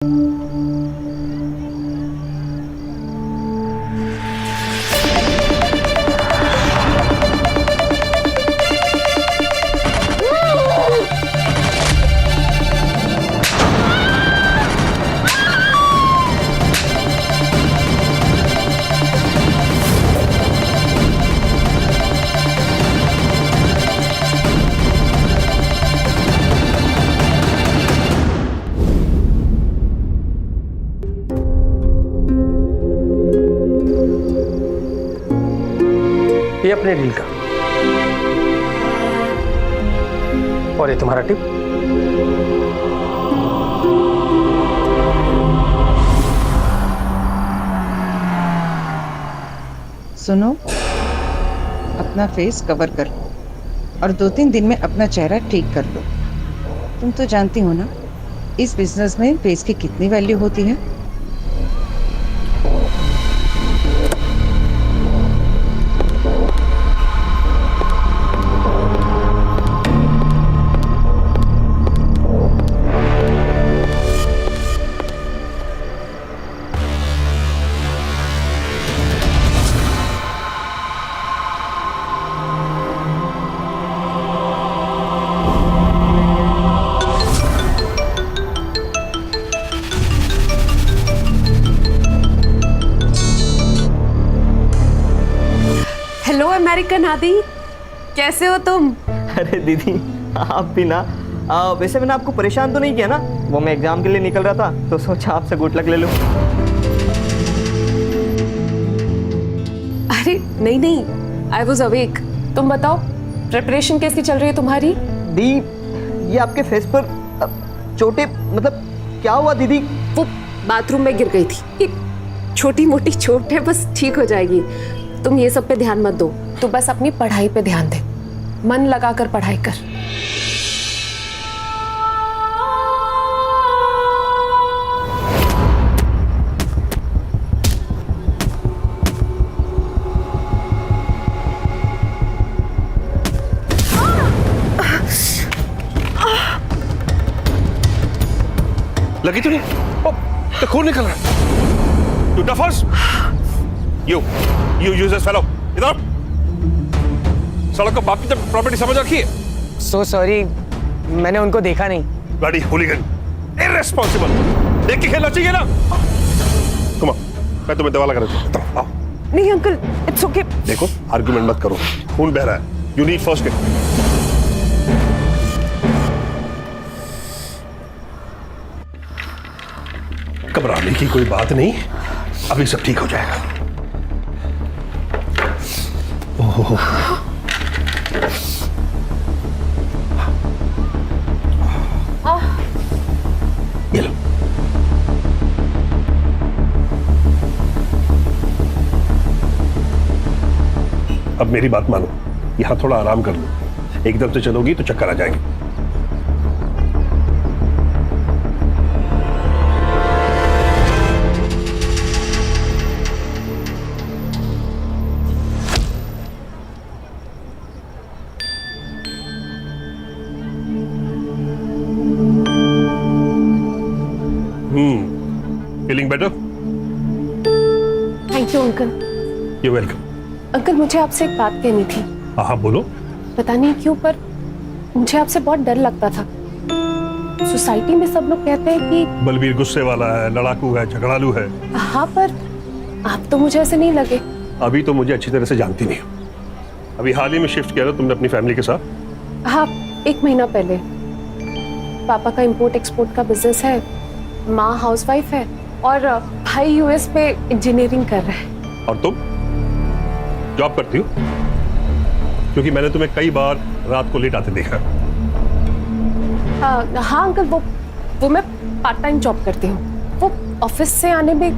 ये अपने डील का और ये तुम्हारा टिप। सुनो, अपना फेस कवर कर लो और 2-3 दिन में अपना चेहरा ठीक कर लो। तुम तो जानती हो ना इस बिजनेस में फेस की कितनी वैल्यू होती है। हेलो अमेरिकन आदि, कैसे हो तुम? अरे दीदी आप भी ना। वैसे मैंने आपको परेशान तो नहीं किया ना? वो मैं एग्जाम के लिए निकल रहा था तो सोचा आपसे गुड लक ले लूं। अरे नहीं नहीं, आई वॉज अवेक। तुम बताओ प्रिपरेशन कैसी चल रही है तुम्हारी? दी ये आपके फेस पर चोटें, मतलब क्या हुआ दीदी? वो बाथरूम में गिर गई थी। ये छोटी मोटी चोट है, बस ठीक हो जाएगी। तुम ये सब पे ध्यान मत दो, तू बस अपनी पढ़ाई पे ध्यान दे। मन लगाकर पढ़ाई कर। लगी तुझे? तो खून निकल रहा है। You duffers! You useless fellow! इधर! सड़क को बाप की प्रॉपर्टी समझ रखी है? सो सॉरी, मैंने उनको देखा नहीं। Bloody hooligan! Irresponsible! देख के खेलना चाहिए ना? Come on, मैं तुम्हें दवा लगा देता हूँ। आओ। नहीं अंकल, इट्स ओके। देखो, आर्गुमेंट मत करो। खून बह रहा है। You need first aid. घबराने की कोई बात नहीं, अभी सब ठीक हो जाएगा। ओह, ये लो। अब मेरी बात मानो, यहां थोड़ा आराम कर लो। एकदम से चलोगी तो चक्कर आ जाएंगे। Feeling better? Thank you uncle. You welcome. Uncle मुझे आपसे एक बात कहनी थी। हाँ बोलो। पता नहीं क्यों पर मुझे आपसे बहुत डर लगता था। सोसाइटी में सब लोग कहते हैं कि बलबीर गुस्से वाला है, लड़ाकू है, झगड़ालू है। हाँ, पर आप तो मुझे ऐसे नहीं लगे। अभी तो मुझे अच्छी तरह से जानती नहीं हो। अभी हाल ही में शिफ्ट किया था तुमने अपनी फैमिली के साथ? हाँ, 1 महीना पहले। पापा का इंपोर्ट एक्सपोर्ट का बिजनेस है, माँ हाउसवाइफ है और भाई यूएस पे इंजीनियरिंग कर रहा है। और तुम जॉब करती हो? क्योंकि मैंने तुम्हें कई बार रात को लेट आते देखा। हाँ अंकल, वो मैं पार्ट टाइम जॉब करती हूँ। वो ऑफिस से आने में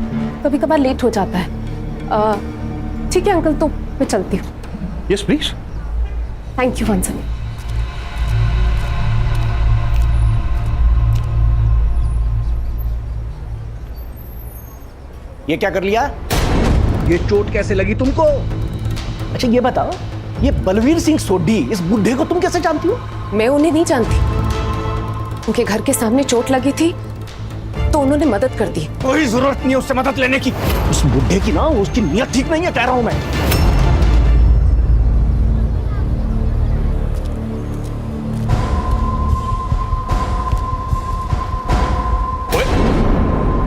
कभी कभार लेट हो जाता है। ठीक है अंकल, तो मैं चलती हूँ। Yes please. Thank you once again. ये क्या कर लिया? ये चोट कैसे लगी तुमको? अच्छा ये बताओ, ये बलवीर सिंह सोढ़ी इस बुढ़े को तुम कैसे जानती हो? मैं उन्हें नहीं जानती। उनके घर के सामने चोट लगी थी, तो उन्होंने मदद कर दी। कोई जरूरत नहीं है उससे मदद लेने की। उस बुढ़े की ना, उसकी नीयत ठीक नहीं है, कह रहा हूं मैं।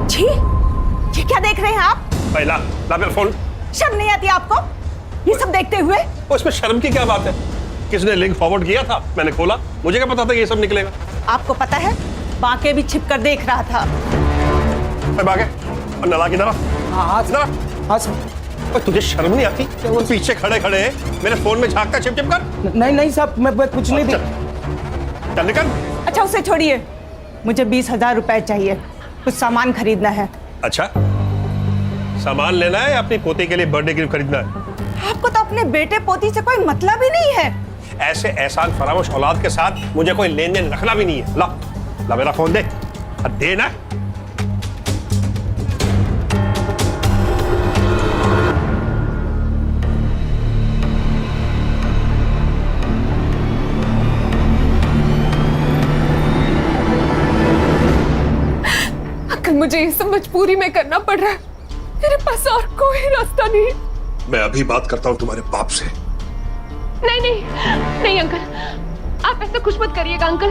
छी, ये क्या देख रहे हैं आप? ला ला मेरा फोन। शर्म नहीं आती आपको ये सब देखते हुए? उसमें शर्म की क्या बात है? किसने लिंक फॉरवर्ड किया था? मैंने खोला, मुझे क्या पता था ये सब निकलेगा। आपको पता है बाके भी छिप कर देख रहा था। बाके और नला की तरफ। तुझे शर्म नहीं आती? वो पीछे खड़े खड़े मेरे फोन में झांकता छिप छिप कर। नहीं साहब, मैं कुछ नहीं। चल निकल। अच्छा उसे छोड़िए, मुझे 20,000 रुपए चाहिए, कुछ सामान खरीदना है। अच्छा, सामान लेना है या अपनी पोती के लिए बर्थडे गिफ्ट खरीदना है? आपको तो अपने बेटे पोती से कोई मतलब ही नहीं है। ऐसे एहसान फरामोश औलाद के साथ मुझे कोई लेन देन रखना भी नहीं है। ला ला मेरा फोन दे। दे ना। अंकल मुझे ये सब मजबूरी में करना पड़ रहा है, मेरे पास और कोई रास्ता नहीं। मैं अभी बात करता हूँ तुम्हारे बाप से। नहीं नहीं नहीं अंकल, आप ऐसा कुछ मत करिएगा अंकल।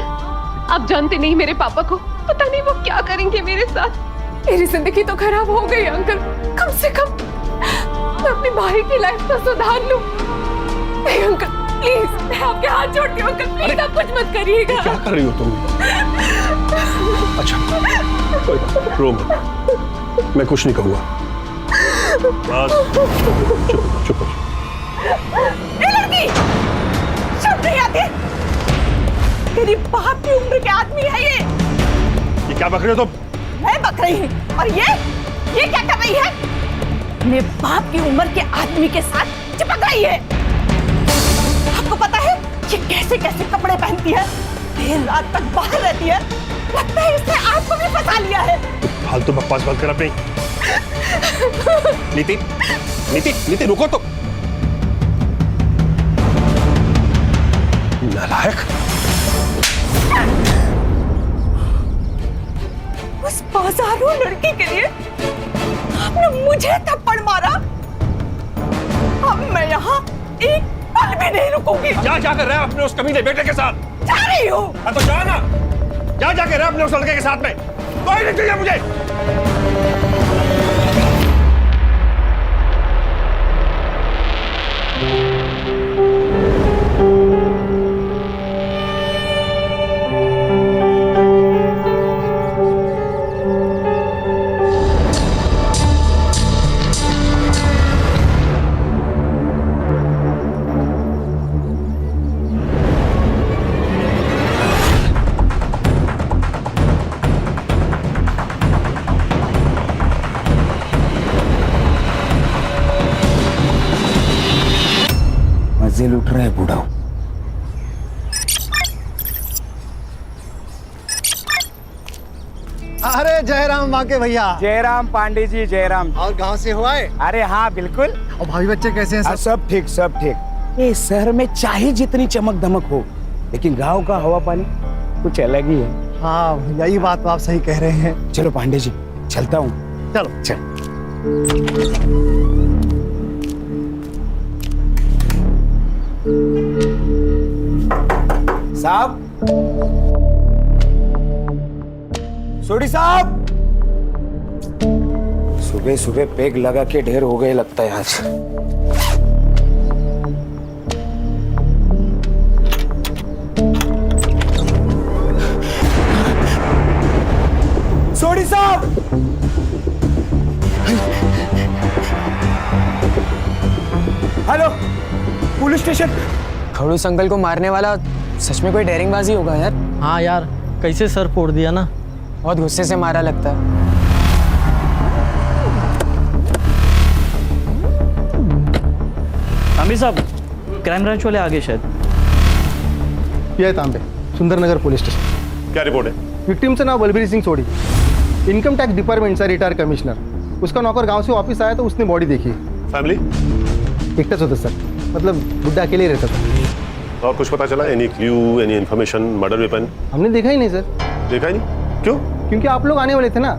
आप जानते नहीं मेरे पापा को, पता नहीं वो क्या करेंगे मेरे साथ। मेरी जिंदगी तो खराब हो गई अंकल, कम से कम मैं अपने भाई की लाइफ तो सुधार लूं। नहीं अंकल प्लीज, मैं आपके हाथ जोड़ती हूँ अंकल, प्लीज आप कुछ मत करिएगा। क्या कर रही हो तुम? अच्छा कोई बात, रो मत, मैं कुछ नहीं कहूँगा। बस चुप चुप। ये लड़की शर्म नहीं आती? तेरी बाप की उम्र के आदमी है ये क्या बक रहे हो तुम? मैं बक रही हूँ। और ये क्या कर रही है? मेरे बाप की उम्र के आदमी के साथ चिपक रही है। आपको पता है ये कैसे कैसे कपड़े पहनती है, देर रात तक बाहर रहती है, लगता है इसने आपको भी फंसा लिया है। फालतू बकवास बंद कर अपनी। नीति नीति नीति रुको तो। नालायक। उस बाजारू लड़की के लिए आपने मुझे थप्पड़ मारा। अब मैं यहाँ एक पल भी नहीं रुकूंगी। जा कर रहा है अपने उस कमीने बेटे के साथ? जा रही हूँ। तो जा ना, जा के रहा अपने उस लड़के के साथ में। कोई नहीं चाहिए मुझे। मजे लूट रहा है बूढ़ा। अरे जयराम बाके भैया। जयराम पांडे जी, जयराम। और गांव से हो आए? अरे हाँ बिल्कुल। और भाभी बच्चे कैसे हैं? सब ठीक सब ठीक। ये शहर में चाहे जितनी चमक धमक हो, लेकिन गांव का हवा पानी कुछ अलग ही है। हाँ भैया, ये बात तो आप सही कह रहे हैं। चलो पांडे जी चलता हूँ। चलो चल। साहब, सोडी साहब, सुबह सुबह पेग लगा के ढेर हो गए लगता है आज। सोडी साहब, हेलो, पुलिस स्टेशन। खड़ूस अंकल को मारने वाला सच में कोई डेयरिंगबाजी होगा यार। हाँ यार, कैसे सर फोड़ दिया ना। बहुत गुस्से से मारा लगता है। आमिर साहब, क्राइम ब्रांच वाले आगे शायद। ये है तांबे, सुंदरनगर पुलिस स्टेशन। क्या रिपोर्ट है? विक्टिमचं नाव बलबीर सिंह सोडी, इनकम टैक्स डिपार्टमेंटचा रिटायर कमिश्नर। उसका नौकर गांव से वापस आया तो उसने बॉडी देखी। फैमिली? एकटाच होता सर, मतलब बुड्ढा अकेले ही रहता था। और कुछ पता चला? Any clue, any information, murder weapon? हमने देखा ही नहीं सर। देखा ही नहीं? क्यों? क्योंकि आप लोग आने वाले थे ना,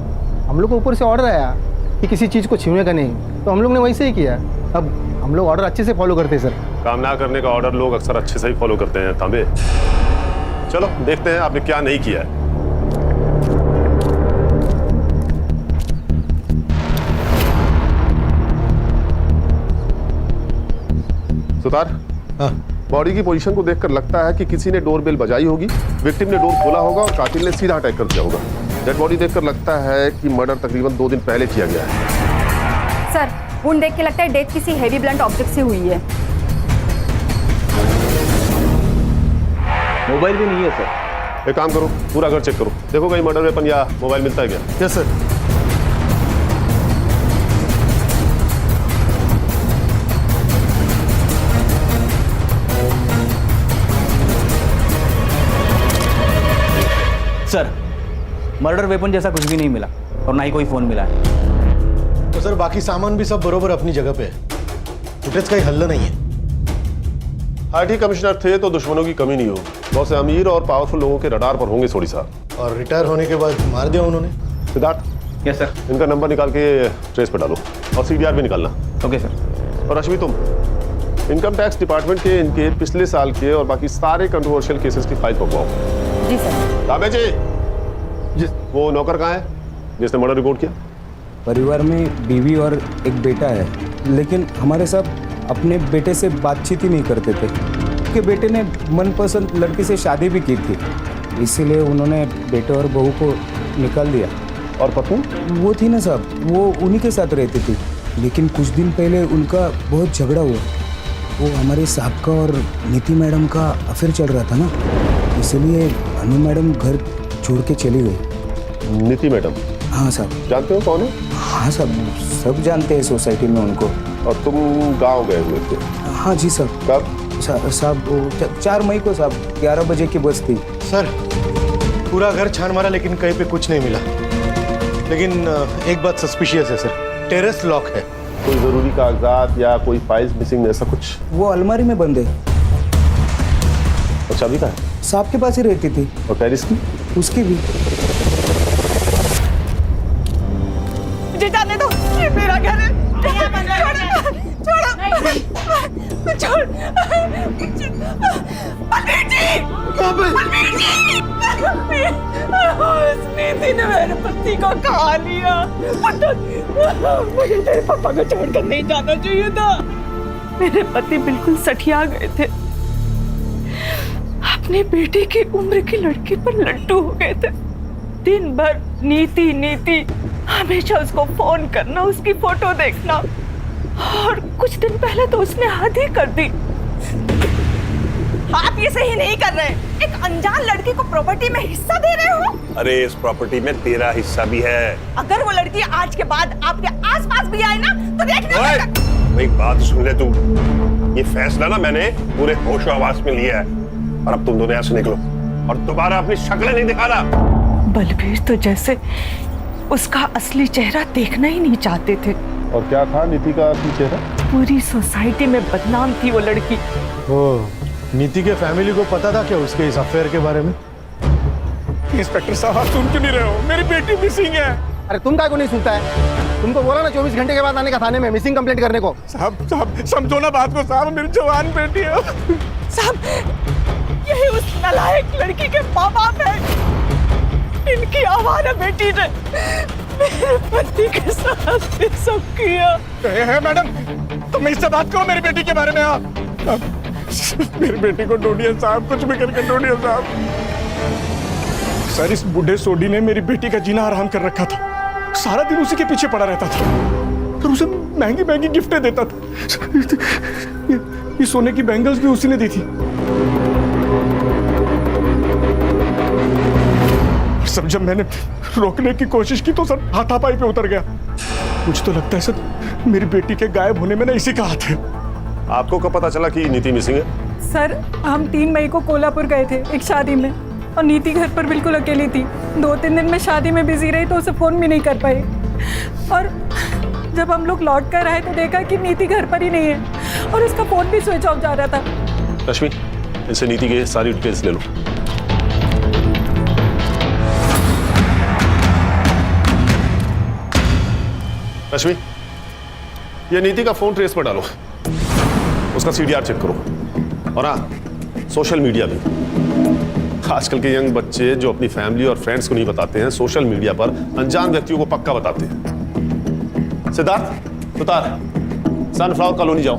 हम लोग को ऊपर से ऑर्डर आया कि किसी चीज़ को छूने का नहीं, तो हम लोग ने वैसे ही किया। अब हम लोग ऑर्डर अच्छे से फॉलो करते हैं सर। काम ना करने का ऑर्डर लोग अक्सर अच्छे से ही फॉलो करते हैं तांबे। चलो देखते हैं आपने क्या नहीं किया है। सुतार, हाँ। बॉडी की पोजीशन को देखकर लगता है कि किसी ने डोरबेल बजाई होगी, विक्टिम ने डोर खोला होगा और कातिल ने सीधा अटैक कर दिया होगा। डेड बॉडी देखकर लगता है कि मर्डर तकरीबन 2 दिन पहले किया गया है। सर, वुंड देख के लगता है डेथ किसी हेवी ब्लंट ऑब्जेक्ट से हुई है। मोबाइल भी नहीं है सर। एक काम करो, पूरा घर चेक करो, देखो कहीं मर्डर वेपन या मोबाइल मिलता है क्या। Yes sir. Sir, murder weapon जैसा कुछ भी नहीं मिला और ना ही कोई फोन मिला है। तो सर बाकी सामान भी सब बरोबर अपनी जगह पे है, फुटेज का ही हल्ला नहीं है। आईटी कमिश्नर थे तो दुश्मनों की कमी नहीं होगी। बहुत से अमीर और पावरफुल लोगों के रडार पर होंगे सोडी साहब। और रिटायर होने के बाद मार दिया उन्होंने। Siddharth, yes sir. इनका नंबर निकाल के ट्रेस पे डालो और सीडीआर भी निकालना। Okay sir. और रश्मि, तुम इनकम टैक्स डिपार्टमेंट के इनके पिछले साल के और बाकी सारे कंट्रोवर्शियल केसेस की फाइल पकवाओ। जी सर। ताबे जी, वो नौकर कहाँ है जिसने मर्डर रिपोर्ट किया? परिवार में बीवी और एक बेटा है, लेकिन हमारे साथ अपने बेटे से बातचीत ही नहीं करते थे। उनके बेटे ने मनपसंद लड़की से शादी भी की थी, इसीलिए उन्होंने बेटे और बहू को निकाल दिया। और पत्नी? वो थी ना साहब, वो उन्हीं के साथ रहती थी, लेकिन कुछ दिन पहले उनका बहुत झगड़ा हुआ। वो हमारे साहब का और नीति मैडम का अफेयर चल रहा था ना, इसलिए अनु मैडम घर छोड़ के चली गई। नीति मैडम? हाँ साहब। जानते हो कौन है? हाँ साहब, सब जानते हैं सोसाइटी में उनको। और तुम गांव गए हुए थे? हाँ जी साहब। कब? साहब 4 मई को साहब, 11 बजे की बस थी। सर पूरा घर छान मारा लेकिन कहीं पे कुछ नहीं मिला, लेकिन एक बात सस्पिशियस है सर, टेरेस लॉक है। कोई जरूरी कागजात या कोई फाइल्स मिसिंग ऐसा कुछ? वो अलमारी में बंद है। और चाबी कहाँ है? साहब के पास ही रहती थी। और टेरिस की? उसकी भी। मुझे जाने दो, ये मेरा घर है। छोड़। बलवीर जी! बलवीर जी! उस नीति ने मेरे पति को खा लिया। मुझे तेरे पापा को छोड़कर नहीं जाना चाहिए था। मेरे पति बिल्कुल सठिया गए थे, अपने बेटे की उम्र की लड़की पर लट्टू हो गए थे। दिन भर नीति हमेशा उसको फोन करना, उसकी फोटो देखना, और कुछ दिन पहले तो उसने हद ही कर दी। आप ये सही नहीं कर रहे। एक अनजान लड़की को प्रॉपर्टी में हिस्सा दे रहे हो। अरे इस प्रॉपर्टी में तेरा हिस्सा भी है। अगर वो लड़की आज के बाद आपके आसपास भी आए ना तो देखना। एक बात सुन ले तू, ये फैसला ना मैंने पूरे होशो आवाज में लिया है, और अब तुम दोनों यहाँ से निकलो और दोबारा अपनी शक्लें नहीं दिखाना। बलबीर तो जैसे उसका असली चेहरा देखना ही नहीं चाहते थे। और क्या था नीति का असली चेहरा? पूरी सोसाइटी में बदनाम थी वो लड़की। नीति के फैमिली को पता था क्या उसके इस अफेयर के बारे में? इंस्पेक्टर साहब, आप सुन क्यों नहीं रहे हो? मेरी बेटी मिसिंग है। अरे तुम काय को नहीं सुनता है? तुमको बोला ना 24 घंटे के बाद आने का थाने में मिसिंग कंप्लेंट करने को। साहब समझो ना बात को साहब, मेरी जवान बेटी है। साहब, यही उस नालायक लड़की के माँ बाप है। इनकी आवारा बेटी ने मेरे पति के साथ ये सब किया है। मैडम तुम इससे बात करो मेरी बेटी के बारे में। आप मेरी बेटी को ढूंढिए साहब, कुछ भी करके ढूंढिए साहब। सर, इस बूढ़े सोडी ने मेरी बेटी का जीना आराम कर रखा था। सारा दिन उसी के पीछे पड़ा रहता था और उसे महंगी महंगी गिफ्टें देता था। ये सोने की बैंगल्स भी उसी ने दी थी। सब जब मैंने रोकने की कोशिश की तो सर हाथापाई पे उतर गया। मुझे तो लगता है सर मेरी बेटी के गायब होने में ना इसी का हाथ है। आपको कब पता चला कि नीति मिसिंग है? सर, हम 3 मई को कोल्हापुर गए थे एक शादी में, और नीति घर पर बिल्कुल अकेली थी। 2-3 दिन में शादी में बिजी रही तो उसे फोन भी नहीं कर पाई, और जब हम लोग लौट कर आए तो देखा कि नीति घर पर ही नहीं है और उसका फोन भी स्विच ऑफ जा रहा था। रश्मि, इनसे नीति के सारी डिटेल्स ले लो। रश्मि, ये नीति का फोन ट्रेस पर डालो, उसका सीडीआर चेक करो, और हाँ सोशल मीडिया भी। आजकल के यंग बच्चे जो अपनी फैमिली और फ्रेंड्स को नहीं बताते हैं, सोशल मीडिया पर अनजान व्यक्तियों को पक्का बताते हैं। सिद्धार्थ, सुतार, सनफ्लावर कॉलोनी जाओ,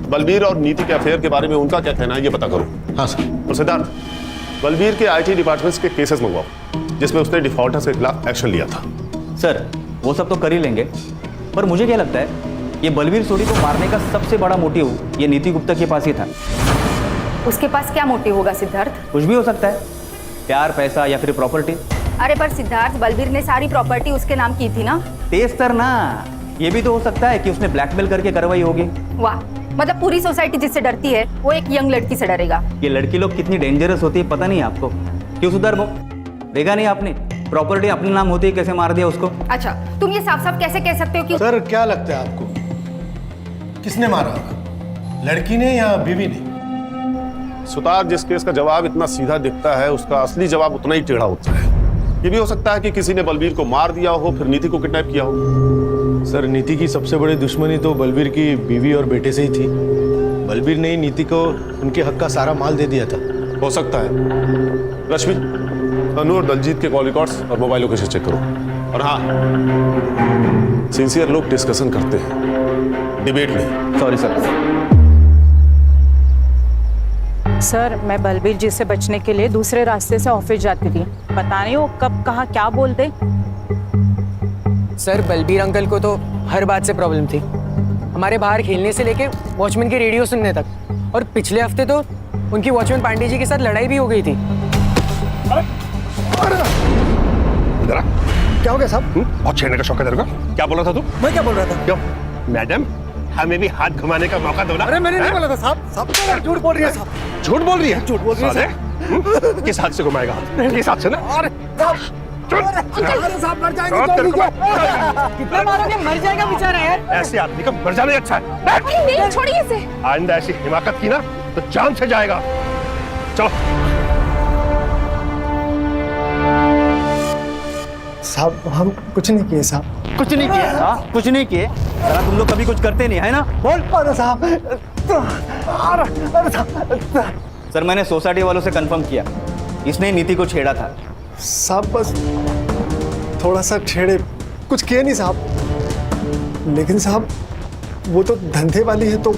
बलबीर और नीति के अफेयर के बारे में उनका क्या कहना है ये पता करो। हाँ सर। और सिद्धार्थ, बलबीर के आईटी डिपार्टमेंट्स के केसेस मंगवाओ जिसमें उसने डिफॉल्टर्स के खिलाफ एक्शन लिया था। सर वो सब तो कर ही लेंगे, पर मुझे क्या लगता है ये बलबीर सोडी को मारने का सबसे बड़ा मोटिव ये नीति गुप्ता के पास ही था। उसके पास क्या मोटिव होगा सिद्धार्थ? कुछ भी हो सकता है, प्यार, पैसा या फिर प्रॉपर्टी। अरे पर सिद्धार्थ, बलबीर ने सारी प्रॉपर्टी उसके नाम की थी ना। तेज तर ना, ये भी तो हो सकता है कि उसने ब्लैकमेल करके करवाई होगी। वाह, मतलब पूरी सोसाइटी जिससे डरती है वो एक यंग लड़की से डरेगा। ये लड़की लोग कितनी डेंजरस होती है पता नहीं आपको। क्यों सुधर वो देखा नहीं आपने, प्रॉपर्टी अपने नाम होती है, कैसे मार दिया उसको। अच्छा, तुम ये साफ साफ कैसे कह सकते हो कि सर क्या लगता है आपको, किसने मारा होगा, लड़की ने या बीवी ने? सुतार, जिस केस का जवाब इतना सीधा दिखता है उसका असली जवाब उतना ही टेढ़ा होता है। ये भी हो सकता है कि किसी ने बलबीर को मार दिया हो, फिर नीति को किडनैप किया हो। सर नीति की सबसे बड़ी दुश्मनी तो बलबीर की बीवी और बेटे से ही थी। बलबीर ने ही नीति को उनके हक का सारा माल दे दिया था। हो सकता है। रश्मि, अनु और दलजीत के कॉल रिकॉर्ड्स और मोबाइल लोकेशन चेक करो। और हाँ, सिंसियर लोग डिस्कशन करते हैं, डिबेट नहीं। Sorry sir. सर मैं बलबीर जी से बचने के लिए दूसरे रास्ते से ऑफिस जाती थी, पता नहीं वो कब कहाँ क्या बोल दे। सर बलबीर अंकल को तो हर बात से प्रॉब्लम थी, हमारे बाहर खेलने से लेके वॉचमैन की रेडियो सुनने तक, और पिछले हफ्ते तो उनकी वॉचमैन पांडे जी के साथ लड़ाई भी हो गई थी। क्या हो गया साहब? बहुत छेड़ने का शौक है तेरे को? क्या बोल रहा था तू? मैं क्या बोल रहा था? क्यों? मैडम, हमें भी हाथ घुमाने का मौका दो ना। अरे मैंने नहीं बोला था साहब, साहब झूठ बोल रही है साहब। झूठ बोल रही है? झूठ बोल रही है। किस हाथ से घुमाएगा? किस हाथ से ना? अरे साहब मर जाएंगे तो कितना मारोगे, मर जाएगा बेचारा यार। ऐसे आदमी का मर जाना ही अच्छा है। अरे नहीं, छोड़िए इसे। आइंदा ऐसी हिमाकत की ना तो जान से जाएगा। चलो। साहब हम कुछ नहीं किए साहब, कुछ नहीं किया। हाँ कुछ नहीं किए। साला तुम लोग कभी कुछ करते नहीं है ना। बोल। अरे साहब, अरे साहब। सर मैंने सोसाइटी वालों से कंफर्म किया, इसने नीति को छेड़ा था। साहब बस थोड़ा सा छेड़े, कुछ किए नहीं साहब। लेकिन साहब वो तो धंधे वाली है तो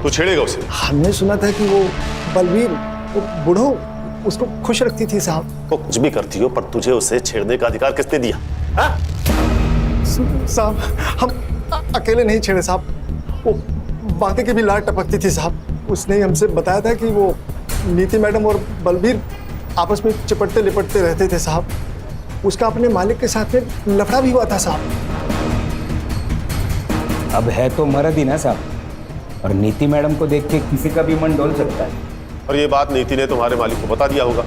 तू छेड़ेगा उसे? हमने सुना था कि वो बलबीर, वो बूढ़ो उसको खुश रखती थी साहब। वो कुछ भी करती हो, पर तुझे उसे छेड़ने का अधिकार किसने दिया? साहब हम अकेले नहीं छेड़े साहब, वो बाकी की भी लाट टपकती थी साहब। उसने हमसे बताया था कि वो नीति मैडम और बलबीर आपस में चिपटते लिपटते रहते थे साहब। उसका अपने मालिक के साथ में लफड़ा भी हुआ था साहब। अब है तो मर्द ही ना साहब, और नीति मैडम को देख के किसी का भी मन डोल सकता है। और ये बात नीति ने तुम्हारे मालिक को बता दिया होगा,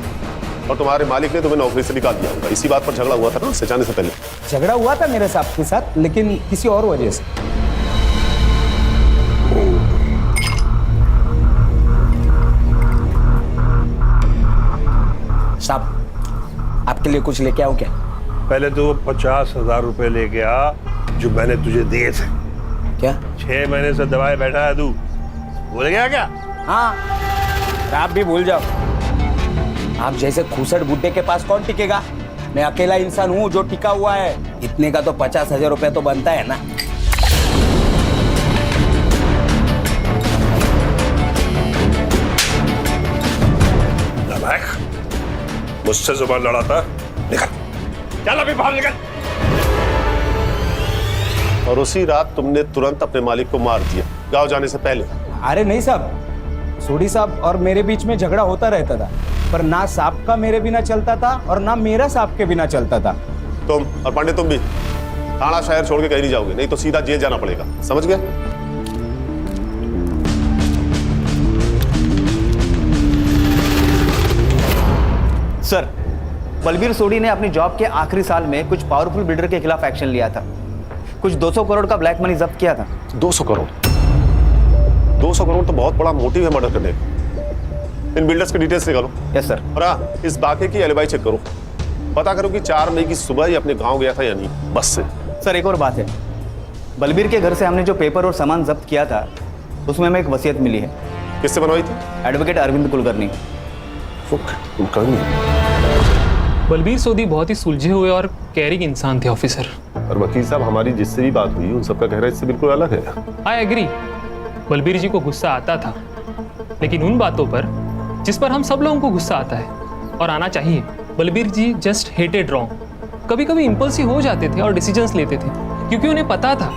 और तुम्हारे मालिक ने तुम्हें नौकरी से निकाल दिया होगा। इसी बात पर झगड़ा हुआ था ना उससे जाने से पहले? झगड़ा हुआ था मेरे साहब के साथ, लेकिन किसी और वजह से। साहब आपके लिए कुछ लेके आओ क्या? पहले तो 50,000 रुपए लेके आ जो मैंने तुझे दिए थे। क्या? 6 महीने से दबाए बैठा है तू, भूल गया क्या? हाँ आप भी भूल जाओ। आप जैसे खूसट बुड्ढे के पास कौन टिकेगा? मैं अकेला इंसान हूँ जो टिका हुआ है। इतने का तो 50,000 रुपया तो बनता है ना। मुझसे जुबान लड़ाता, निकल, चल अभी बाहर निकल। और उसी रात तुमने तुरंत अपने मालिक को मार दिया गांव जाने से पहले। अरे नहीं साहब, सोडी साहब और मेरे बीच में झगड़ा होता रहता था, पर ना साहब का मेरे बिना चलता था और ना मेरा साहब के बिना चलता था। तुम और पांडे तुम भी थाना शहर छोड़ के कहीं नहीं जाओगे, नहीं तो सीधा जेल जाना पड़ेगा, समझ गए? सर बलबीर सोडी ने अपनी जॉब के आखिरी साल में कुछ पावरफुल बिल्डर के खिलाफ एक्शन लिया था। कुछ 200 करोड़ का ब्लैक मनी जब्त किया था। 200 करोड़? 200 करोड़ तो बहुत बड़ा मोटिव है मर्डर करने का। इन बिल्डर्स के डिटेल्स निकालो। Yes sir. और हाँ, इस बाकी की एलिबाई चेक करो। पता करो कि 4 मई की सुबह ही अपने गांव गया था या नहीं, बस से। सर एक और बात है, बलबीर के घर से हमने जो पेपर और सामान जब्त किया था उसमें हमें एक वसीयत मिली है। किससे बनवाई थी? एडवोकेट अरविंद कुलकर्णी। कुलकर्णी? बलबीर सोडी बहुत ही सुलझे हुए और कैरिंग इंसान थे ऑफिसर। और वकील साहब, हमारी जिससे भी बात हुई उन सबका कहना इससे बिल्कुल अलग है। आई एग्री, बलबीर जी को गुस्सा आता था, लेकिन उन बातों पर जिस पर हम सब लोगों को गुस्सा आता है और आना चाहिए। बलबीर जी जस्ट हेटेड रॉन्ग। कभी कभी इम्पल्सिव हो जाते थे और डिसीजंस लेते थे क्योंकि उन्हें पता था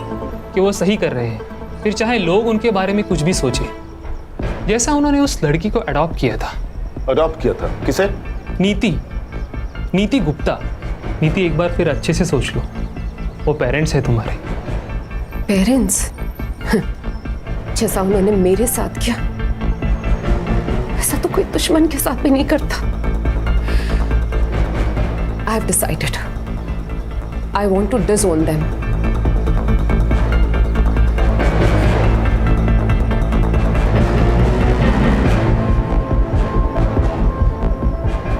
कि वो सही कर रहे हैं, फिर चाहे लोग उनके बारे में कुछ भी सोचे। जैसा उन्होंने उस लड़की को अडॉप्ट किया था। अडॉप्ट किया था? किसे? नीति गुप्ता। नीति, एक बार फिर अच्छे से सोच लो, वो पेरेंट्स है तुम्हारे। पेरेंट्स? जैसा उन्होंने मेरे साथ किया ऐसा तो कोई दुश्मन के साथ भी नहीं करता। I have decided. I want to disown them.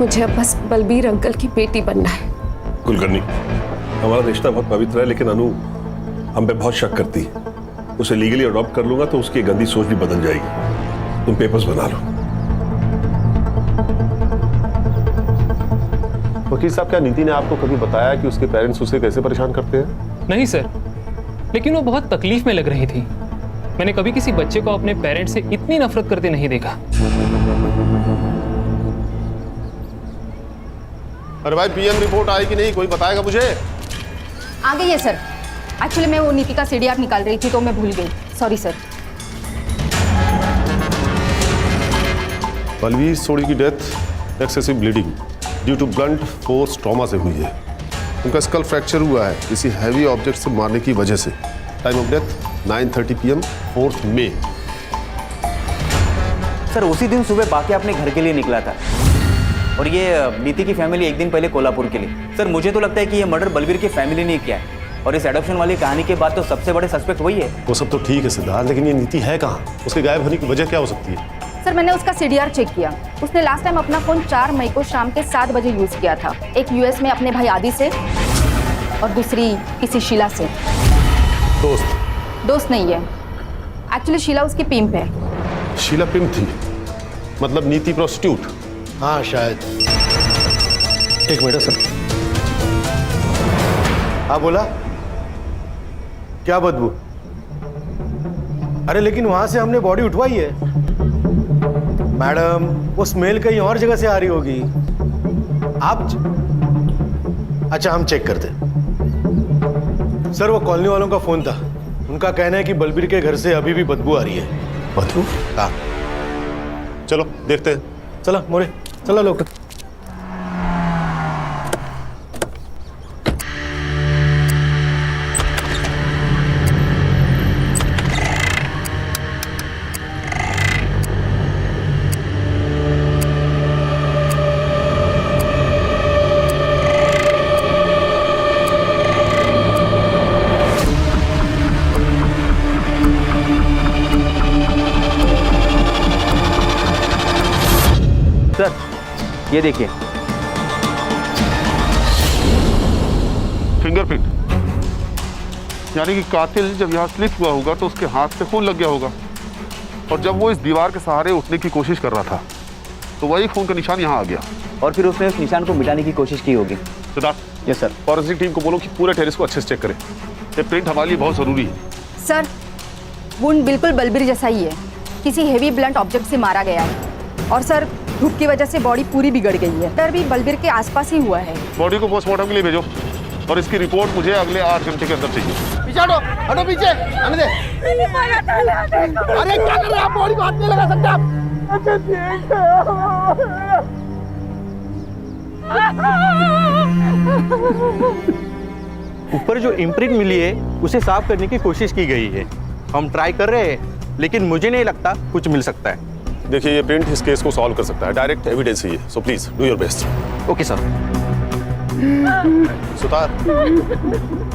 मुझे अब बस बलबीर अंकल की बेटी बनना है। कुलकर्णी, हमारा रिश्ता बहुत पवित्र है, लेकिन अनु हम पे बहुत शक करती है। उसे लीगली अडॉप्ट कर लूंगा तो उसकी गंदी सोच भी बदल जाएगी। तुम पेपर्स बना लो। वकील साहब, क्या नीति ने आपको कभी बताया कि उसके पेरेंट्स उसे कैसे परेशान करते हैं? नहीं सर, लेकिन वो बहुत तकलीफ में लग रही थी। मैंने कभी किसी बच्चे को अपने पेरेंट्स से इतनी नफरत करते नहीं देखा। अरे भाई, पीएम रिपोर्ट आई कि नहीं, कोई बताएगा मुझे? आ गई है सर। एक्चुअली मैं वो नीति का सीडीआर निकाल रही थी तो मैं भूल गई, सॉरी सर। बलवीर सोडी की death excessive bleeding due to blunt force trauma से हुई है। उनका स्कल फ्रैक्चर हुआ है किसी हैवी ऑब्जेक्ट से मारने की वजह से। Time of death 9:30 PM 4 May. Sir उसी दिन सुबह बाकी अपने घर के लिए निकला था और ये नीति की फैमिली एक दिन पहले कोल्हापुर के लिए। सर मुझे तो लगता है कि ये मर्डर बलबीर की फैमिली ने किया है और इस एडॉप्शन वाली कहानी के बाद तो सबसे बड़े सस्पेक्ट वही है। वो सब तो ठीक है सिद्धार्थ, लेकिन ये नीति है कहाँ? उसके गायब होने की वजह क्या हो सकती है? सर मैंने उसका सीडीआर चेक किया। उसने लास्ट टाइम अपना फोन 4 मई को शाम के 7 बजे यूज किया था। एक यूएस में अपने भाई आदि से और दूसरी किसी शीला से। दोस्त नहीं है, एक्चुअली शीला उसकी पिंप है। शीला पिंप थी? मतलब नीति प्रोस्टिट्यूट? हाँ शायद। एक मिनट सर। हाँ बोला, क्या बदबू? अरे लेकिन वहां से हमने बॉडी उठवाई है मैडम, वो स्मेल कहीं और जगह से आ रही होगी। आप अच्छा हम चेक करते। सर वो कॉलोनी वालों का फोन था, उनका कहना है कि बलबीर के घर से अभी भी बदबू आ रही है। बदबू? हाँ, चलो देखते हैं। चलो मोरे, चलो लोग। ये देखिए फिंगरप्रिंट, यानी कि कातिल जब यहाँ स्लिप हुआ होगा तो उसके हाथ से खून लग गया होगा और जब वो इस दीवार के सहारे उठने की कोशिश कर रहा था तो वही खून का निशान यहाँ आ गया और फिर उसने उस निशान को मिटाने की कोशिश की होगी। Siddharth, yes sir. Forensic team को बोलो कि पूरे टेरेस को अच्छे से चेक करें। ये प्रिंट हमारे लिए बहुत जरूरी है। सर वुंड बिल्कुल बलबीर जैसा ही है, किसी हेवी ब्लंट ऑब्जेक्ट से मारा गया है और सर धूप की वजह से बॉडी पूरी बिगड़ गई है। डर भी बलबीर के आसपास ही हुआ है। बॉडी को पोस्टमार्टम के लिए भेजो और इसकी रिपोर्ट मुझे अगले 8 घंटे के अंदर चाहिए। पीछे हटो, हटो पीछे, आने दे। अरे क्या कर रहे हैं आप? बॉडी को हाथ नहीं लगा सकते आप। ऊपर जो इम्प्रिंट मिली है उसे साफ करने की कोशिश की गई है। हम ट्राई कर रहे हैं, लेकिन मुझे नहीं लगता कुछ मिल सकता है। देखिए, ये प्रिंट इस केस को सॉल्व कर सकता है। डायरेक्ट एविडेंस ही है, so please do your best. Okay sir. Sutar,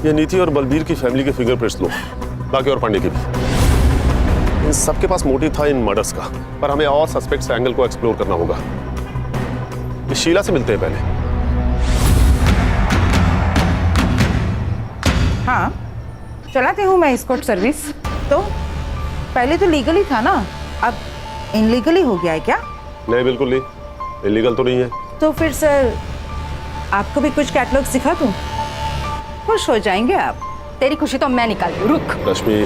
ये नीति और बलबीर की फैमिली के फिंगरप्रिंट्स लो, बाकी और पांडे के भी। इन सबके पास मोटिव था इन मर्डर्स का, पर हमें और सस्पेक्ट्स एंगल को एक्सप्लोर करना होगा। ये शीला से मिलते हैं पहले। हाँ, चलाती हूँ मैं एस्कॉर्ट सर्विस। तो पहले तो लीगली था ना, अब इनलीगली हो गया है क्या? नहीं, बिल्कुल नहीं, इलीगल तो नहीं है। तो फिर सर आपको भी कुछ कैटलॉग सिखा दूँ, खुश हो जाएंगे आप। तेरी खुशी तो मैं निकाल दूँ, रुक। रश्मि,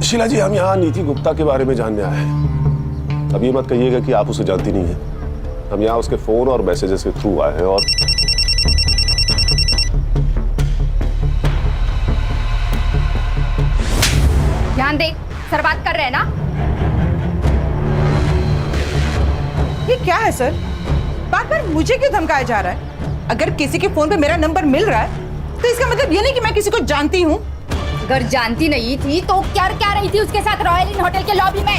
शीला जी, हम यहाँ नीति गुप्ता के बारे में जानने आए हैं। अब ये मत कहिएगा कि आप उसे जानती नहीं है। हम यहाँ उसके फोन और मैसेजेस के थ्रू आए हैं और ध्यान दे, सर बात कर रहे हैं ना। ये क्या है सर? बार बार मुझे क्यों धमकाया जा रहा है? अगर किसी के फोन पे मेरा नंबर मिल रहा है तो इसका मतलब ये नहीं कि मैं किसी को जानती हूँ। अगर जानती नहीं थी तो क्या क्या रही थी उसके साथ रॉयल इन होटल के लॉबी में?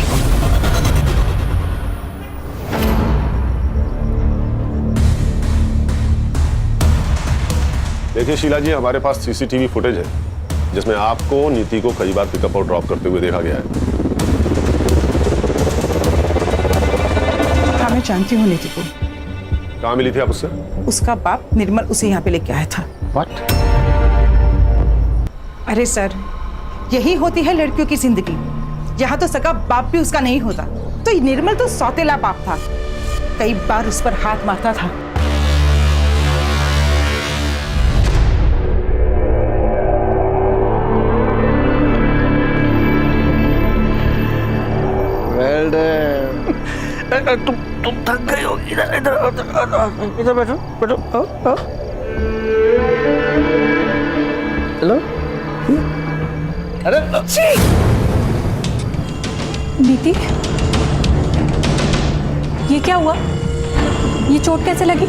देखिए शीला जी, हमारे पास सीसीटीवी फुटेज है जिसमें आपको नीति को कई बार पिकअप और ड्रॉप करते हुए देखा गया है। हाँ, मैं जानती हूँ नीति को। कहाँ मिली थी आप उससे? उसका बाप निर्मल उसे यहाँ पे लेके आया था। What? अरे सर, यही होती है लड़कियों की जिंदगी। यहाँ तो सगा बाप भी उसका नहीं होता, तो निर्मल तो सौतेला बाप था, कई बार उस पर हाथ मारता था। तुम थक गई हो। इधर इधर इधर बैठो बैठो। हेलो। अरे नीति, ये क्या हुआ? ये चोट कैसे लगी?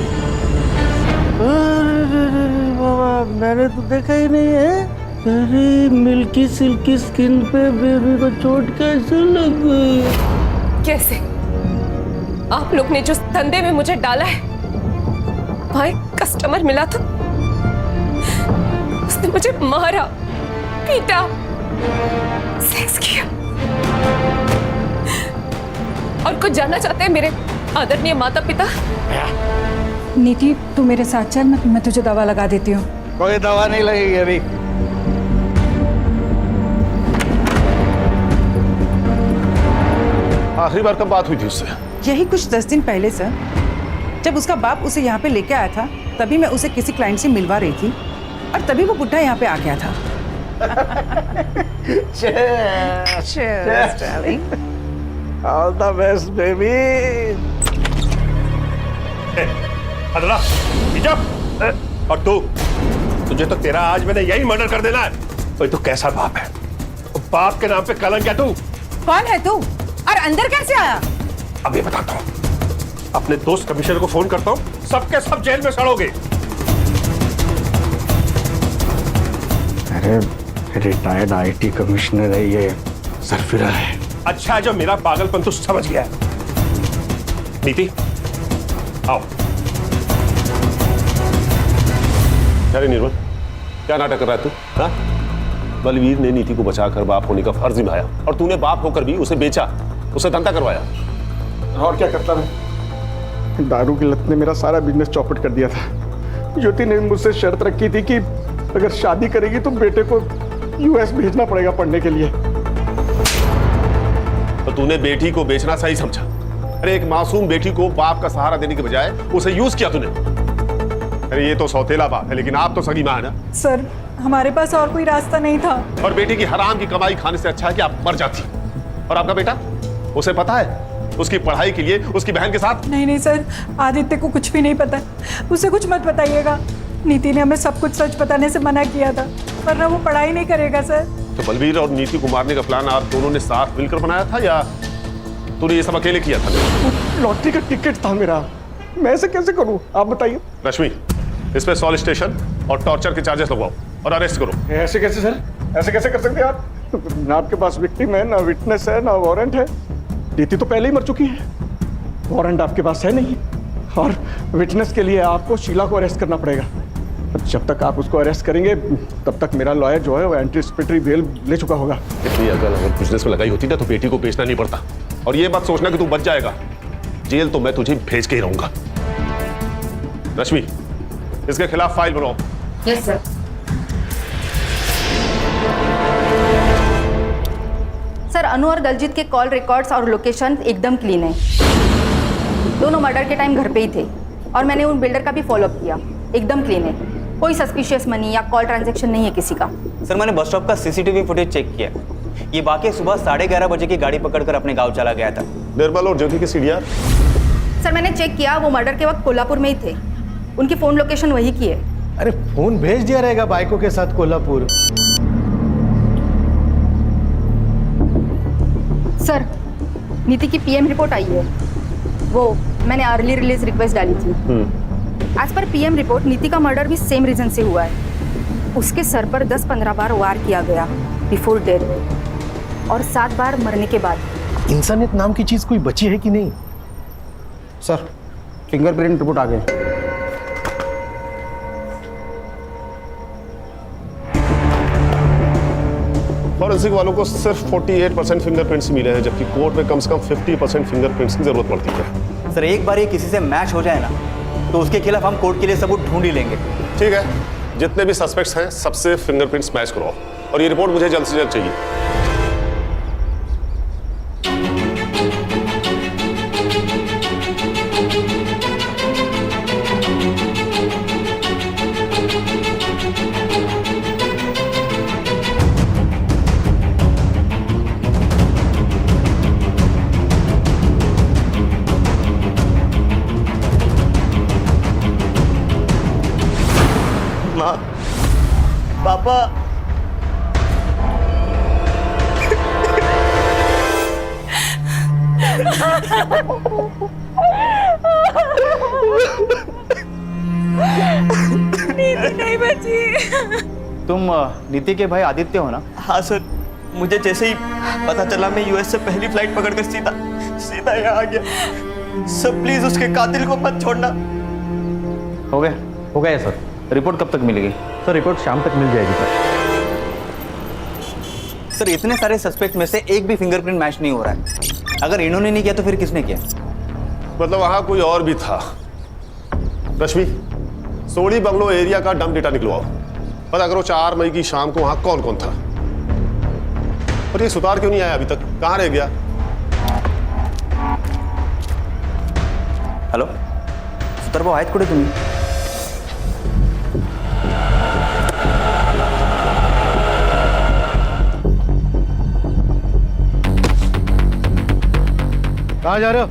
बाबा, मैंने तो देखा ही नहीं है। अरे मिल्की सिल्की स्किन पे बेबी को चोट कैसे लग गई? कैसे? आप लोग ने जो धंधे में मुझे डाला है, वहां एक कस्टमर मिला था, उसने मुझे मारा, पीटा, सेक्स किया। और कुछ जानना चाहते हैं मेरे आदरणीय माता पिता? नीति, तू मेरे साथ चल, मैं तुझे दवा लगा देती हूँ। कोई दवा नहीं लगेगी अभी। आखिरी बार कब बात हुई थी उससे? यही कुछ 10 दिन पहले सर, जब उसका बाप उसे यहाँ पे लेके आया था, तभी मैं उसे किसी क्लाइंट से मिलवा रही थी और तभी वो बुढ़ा यहाँ पे आ गया था। Cheers, darling. All the best, baby. अदला, हिजाब। और तुझे तो तेरा आज मैंने यही मर्डर कर देना है। तो ये तो कैसा बाप है? बाप के नाम पे कलंक है तू। कौन है तू और अंदर कैसे आया? अब ये बताता हूँ। अपने दोस्त कमिश्नर को फोन करता हूँ, सबके सब जेल में सड़ोगे। अरे रिटायर्ड आईटी कमिश्नर है ये, सरफिरा है। अच्छा है जो मेरा पागलपन तू समझ गया है। नीति, आओ। क्या रे निर्मल, क्या नाटक कर रहा है तू? हाँ? बलवीर ने नीति को बचाकर बाप होने का फर्ज निभाया और तूने बाप होकर भी उसे बेचा, उसे धंधा करवाया। और क्या करता मैं? दारू की लत ने मेरा सारा बिजनेस चौपट कर दिया था। ज्योति ने मुझसे शर्त रखी थी कि अगर शादी करेगी तो बेटे को यूएस भेजना पड़ेगा पढ़ने के लिए। तो तूने बेटी को बेचना सही समझा? अरे एक मासूम बेटी को बाप का सहारा देने के बजाय उसे यूज किया तूने। अरे ये तो सौतेला बाप है, लेकिन आप तो सगी मां है ना। सर, हमारे पास और कोई रास्ता नहीं था। और बेटी की हराम की कमाई खाने से अच्छा है कि आप मर जाती। और आपका बेटा, उसे पता है उसकी पढ़ाई के लिए उसकी बहन के साथ? नहीं सर, आदित्य को कुछ भी नहीं पता, उसे कुछ मत बताइएगा। नीति ने हमें सब कुछ सच बताने से मना किया था, वरना वो पढ़ाई नहीं करेगा सर। तो बलवीर और नीति को मारने का प्लान आप दोनों ने साथ मिलकर बनाया था या तूने ये सब अकेले किया था? लॉटरी का टिकट था मेरा, मैं ऐसे कैसे करूं आप बताइए। रश्मि, इस पे सॉल स्टेशन और टॉर्चर के चार्जेस लगवाओ और अरेस्ट करो। ऐसे कैसे सर? ऐसे कैसे कर सकते हैं आप? ना आपके पास विक्टिम है, ना विटनेस है, ना वारंट है। नीति तो पहले ही मर चुकी है, वारंट आपके पास है नहीं, और विटनेस के लिए आपको शीला को अरेस्ट करना पड़ेगा। जब तक आप उसको अरेस्ट करेंगे तब तक मेरा लॉयर जो है वो एंटीसिपेटरी बेल ले चुका होगा। इतनी अगर बिजनेस में लगाई होती ना तो बेटी को बेचना नहीं पड़ता। और ये बात सोचना कि तू बच जाएगा, जेल तो मैं तुझे भेज के ही रहूंगा। रश्मि, इसके खिलाफ फाइल बनाओ। Yes sir. सर, अनु और दलजीत के कॉल रिकॉर्ड्स और लोकेशन एकदम क्लीन है। दोनों मर्डर के टाइम घर पे ही थे और मैंने उन बिल्डर का भी फॉलोअप किया, एकदम क्लीन है। कोई सस्पिशियस मनी या कॉल ट्रांजैक्शन नहीं है किसी का। सर मैंने बस स्टॉप का सीसीटीवी फुटेज चेक किया। ये वाकई सुबह 11:30 बजे की गाड़ी पकड़कर अपने गांव चला गया था। निर्मल और ज्योति के सीडीआर? सर मैंने चेक किया, वो मर्डर के वक्त कोल्हापुर में ही थे। उनकी फोन लोकेशन वही की है। अरे फोन भेज दिया रहेगा बाइकों के साथ कोल्हापुर। सर, नीति की पीएम रिपोर्ट आई है। वो मैंने अर्ली रिलीज रिक्वेस्ट डाली थी। एज पर पीएम रिपोर्ट, नीति का मर्डर भी सेम रीजन से हुआ है। उसके सर पर 10-15 बार वार किया गया बिफोर डेथ और 7 बार मरने के बाद। इंसानियत नाम की चीज कोई बची है कि नहीं? सर फिंगरप्रिंट रिपोर्ट आ गए। फॉरेंसिक वालों को सिर्फ 48% फिंगरप्रिंट्स मिले हैं, जबकि कोर्ट में कम से कम 50% फिंगरप्रिंट्स की जरूरत पड़ती है। सर एक बार ये किसी से मैच हो जाए ना तो उसके खिलाफ हम कोर्ट के लिए सबूत ढूंढ ही लेंगे। ठीक है, जितने भी सस्पेक्ट्स हैं सबसे फिंगरप्रिंट्स मैच कराओ और ये रिपोर्ट मुझे जल्द से जल्द चाहिए। माँ, पापा, नहीं बची। तुम नीति के भाई आदित्य हो ना? हाँ सर, मुझे जैसे ही पता चला मैं यूएस से पहली फ्लाइट पकड़कर सीधा यहाँ आ गया। सर प्लीज उसके कातिल को मत छोड़ना। हो गया सर। रिपोर्ट कब तक मिलेगी? सर रिपोर्ट शाम तक मिल जाएगी सर। सर इतने सारे सस्पेक्ट में से एक भी फिंगरप्रिंट मैच नहीं हो रहा है। अगर इन्होंने नहीं किया तो फिर किसने किया? मतलब वहां कोई और भी था। रश्मि, सोडी बंगलो एरिया का डंप डेटा निकलवाओ। पता करो 4 मई की शाम को वहां कौन कौन था। और ये सुतार क्यों नहीं आया अभी तक? कहां रह गया? हॅलो, सुतार भाऊ आहेत कुठे तुम्ही? कहाँ जा रहे हो?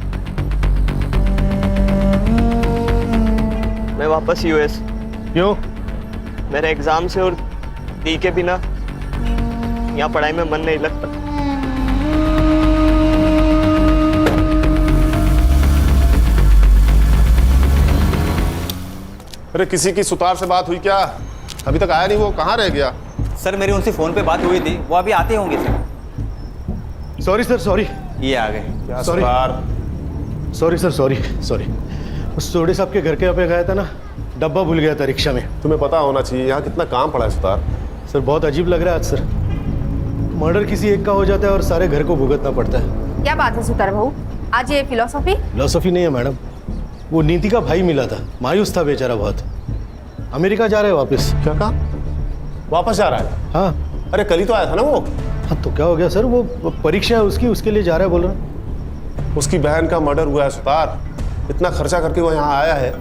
मैं वापस यूएस। क्यों? मेरे एग्जाम से और दी के बिना यहाँ पढ़ाई में मन नहीं लगता। अरे किसी की सुतार से बात हुई क्या? अभी तक आया नहीं वो, कहाँ रह गया? सर मेरी उनसे फोन पे बात हुई थी, वो अभी आते होंगे सर। Sorry sir, sorry. ये आ गए। क्या सॉरी सॉरी सर, सॉरी। उस सोडी साहब के घर के यहाँ पे गया था ना, डब्बा भूल गया था रिक्शा में। तुम्हें पता होना चाहिए यहाँ कितना काम पड़ा है सुतार। सर बहुत अजीब लग रहा है आज सर। मर्डर किसी एक का हो जाता है और सारे घर को भुगतना पड़ता है। क्या बात है सुतार भाऊ, आज ये फिलोसॉफी नहीं है मैडम। वो नीति का भाई मिला था, मायूस था बेचारा बहुत। अमेरिका जा रहा है वापस। क्या कहा? वापस जा रहा है? हाँ। अरे कल ही तो आया था ना वो। हाँ तो क्या हो गया सर? वो परीक्षा है उसकी, उसके लिए जा रहा है बोल रहा। उसकी बहन का मर्डर हुआ है सुतार। इतना खर्चा करके वो यहाँ आया है।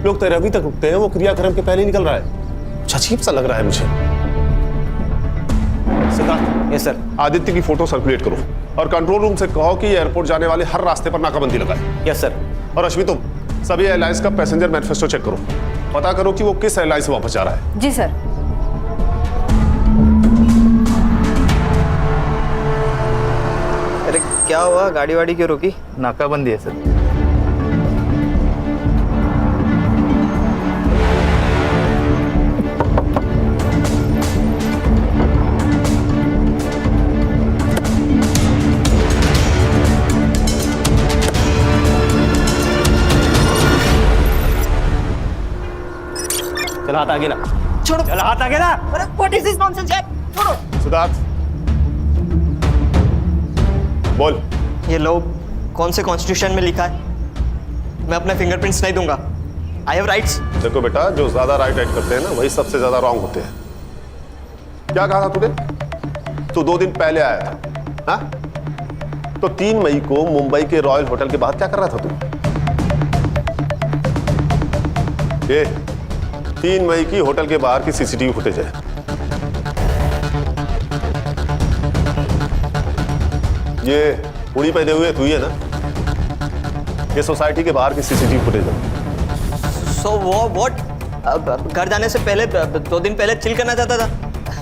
लोग तेरे अभी तक रुकते हैं, वो क्रियाक्रम के पहले निकल रहा है। अजीब सा लग रहा है मुझे। Yes sir. आदित्य की फोटो सर्कुलेट करो और कंट्रोल रूम से कहो कि एयरपोर्ट जाने वाले हर रास्ते पर नाकाबंदी लगाए। Yes sir. और अश्विनी तुम सभी एयरलाइंस का पैसेंजर मैनिफेस्टो चेक करो, पता करो कि वो किस एयरलाइन से वापस जा रहा है। जी सर। अरे क्या हुआ, गाड़ी वाड़ी क्यों रोकी? नाकाबंदी है सर। चला हाथ आगे ला। छोड़ो। चला हाथ आगे ला। अरे व्हाट इज दिस नॉनसेंस यार, छोड़ो। सिद्धार्थ बोल। ये लो, कौन से कॉन्स्टिट्यूशन में लिखा है मैं अपने फिंगरप्रिंट्स नहीं दूंगा? I have rights. देखो बेटा, जो ज्यादा राइट करते हैं ना वही सबसे ज्यादा रॉन्ग होते हैं। क्या कहा था तूने? तू 2 दिन पहले आया था, हाँ? तो 3 मई को मुंबई के रॉयल होटल के बाहर क्या कर रहा था तू? ये 3 मई की होटल के बाहर की सीसीटीवी फुटेज है। ये उड़ी पहने हुए तू ही है ना? ये सोसाइटी के बाहर की सीसीटीवी फुटेज है। So what? घर जाने से पहले 2 दिन पहले चिल करना चाहता था,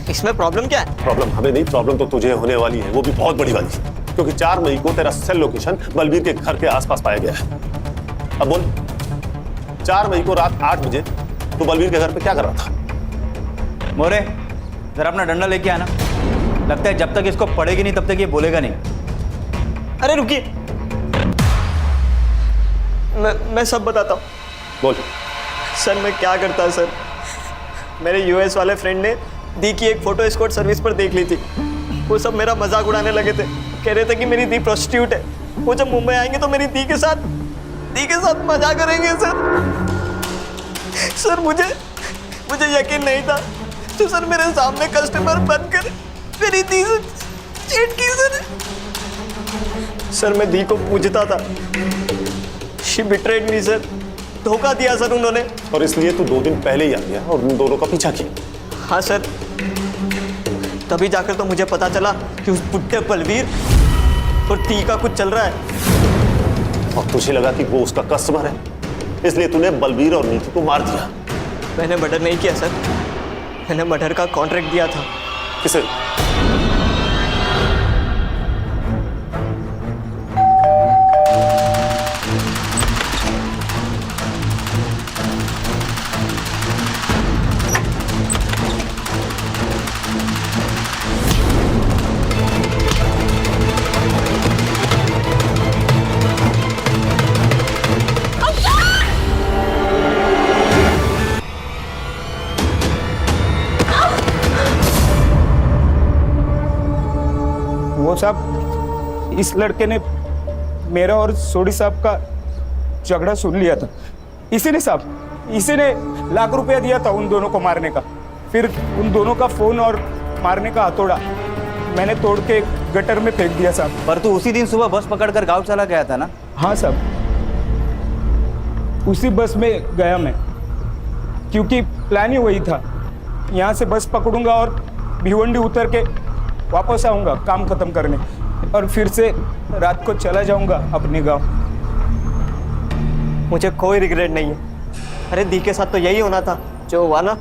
इसमें प्रॉब्लम क्या है? प्रॉब्लम हमें नहीं, प्रॉब्लम तो तुझे होने वाली है, वो भी बहुत बड़ी वाली, क्योंकि 4 मई को तेरा सेल लोकेशन बलबीर के घर के आसपास पाया गया है। अब बोल, 4 मई को रात 8 बजे तू बलबीर के घर पे क्या कर रहा था? मोरे, जरा अपना डंडा लेके आना। लगता है जब तक इसको पड़ेगी नहीं तब तक ये बोलेगा नहीं। अरे रुकिए, मैं सब बताता हूँ। बोल। सर मैं क्या करता सर, मेरे यूएस वाले फ्रेंड ने दी की एक फोटो एस्कॉर्ट सर्विस पर देख ली थी। वो सब मेरा मजाक उड़ाने लगे थे, कह रहे थे कि मेरी दी प्रोस्टिट्यूट है, वो जब मुंबई आएंगे तो मेरी दी के साथ मजा करेंगे सर मुझे यकीन नहीं था, तो सर मेरे सामने कस्टमर बनकर मेरी दी से चीट की सर मैं दी को पूछता था। शी बिट्रेड मी सर, धोखा दिया सर उन्होंने। और इसलिए तू 2 दिन पहले ही आ गया और उन दोनों का पीछा किया? हाँ सर, तभी जाकर तो मुझे पता चला कि उस बुड्ढे बलबीर और दी का कुछ चल रहा है। और तुझे लगा कि वो उसका कस्टमर है, इसलिए तूने बलबीर और नीति को मार दिया? मैंने मर्डर नहीं किया सर, मैंने मर्डर का कॉन्ट्रैक्ट दिया था। किसे? वो साहब, इस लड़के ने मेरा और सोडी साहब का झगड़ा सुन लिया था। इसी ने लाख रुपया दिया था उन दोनों को मारने का। फिर उन दोनों का फोन और मारने का हथौड़ा मैंने तोड़ के गटर में फेंक दिया साहब। पर तू उसी दिन सुबह बस पकड़कर गांव चला गया था ना? हाँ साहब, उसी बस में गया मैं, क्योंकि प्लान ही वही था। यहाँ से बस पकड़ूंगा और भिवंडी उतर के वापस आऊंगा काम खत्म करने, और फिर से रात को चला जाऊंगा अपने गांव। मुझे कोई रिग्रेट नहीं है। अरे दी के साथ तो यही होना था, जो हुआ ना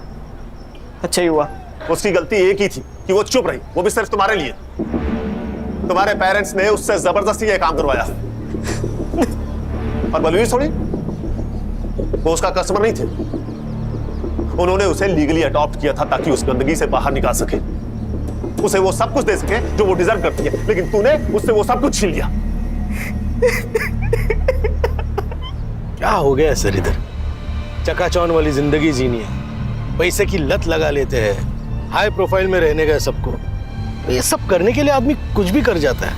अच्छा ही हुआ। उसकी गलती एक ही थी कि वो चुप रही, वो भी सिर्फ तुम्हारे लिए। तुम्हारे पेरेंट्स ने उससे जबरदस्ती ये काम करवाया। और बलवीर सोनी, वो उसका कस्टमर नहीं थे, उन्होंने उसे लीगली अडॉप्ट किया था ताकि उस गंदगी से बाहर निकाल सके, उसे वो सब कुछ दे सके जो वो डिजर्व करती है। लेकिन तूने उससे वो सब कुछ छीन लिया। क्या हो गया सर? इधर चकाचौंध वाली जिंदगी जीनी है, पैसे की लत लगा लेते हैं, हाई प्रोफाइल में रहने का सबको। ये सब करने के लिए आदमी कुछ भी कर जाता है।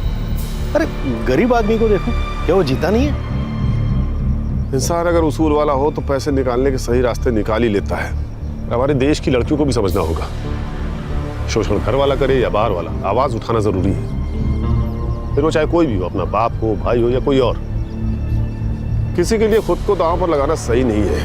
अरे गरीब आदमी को देखो, क्या वो जीता नहीं है? इंसान अगर उसूल वाला हो तो पैसे निकालने के सही रास्ते निकाल ही लेता है। हमारे देश की लड़कियों को भी समझना होगा, शोषण घर वाला करे या बाहर वाला, आवाज उठाना जरूरी है। फिर वो चाहे कोई भी हो, अपना बाप हो, भाई हो या कोई और। किसी के लिए खुद को दांव पर लगाना सही नहीं है।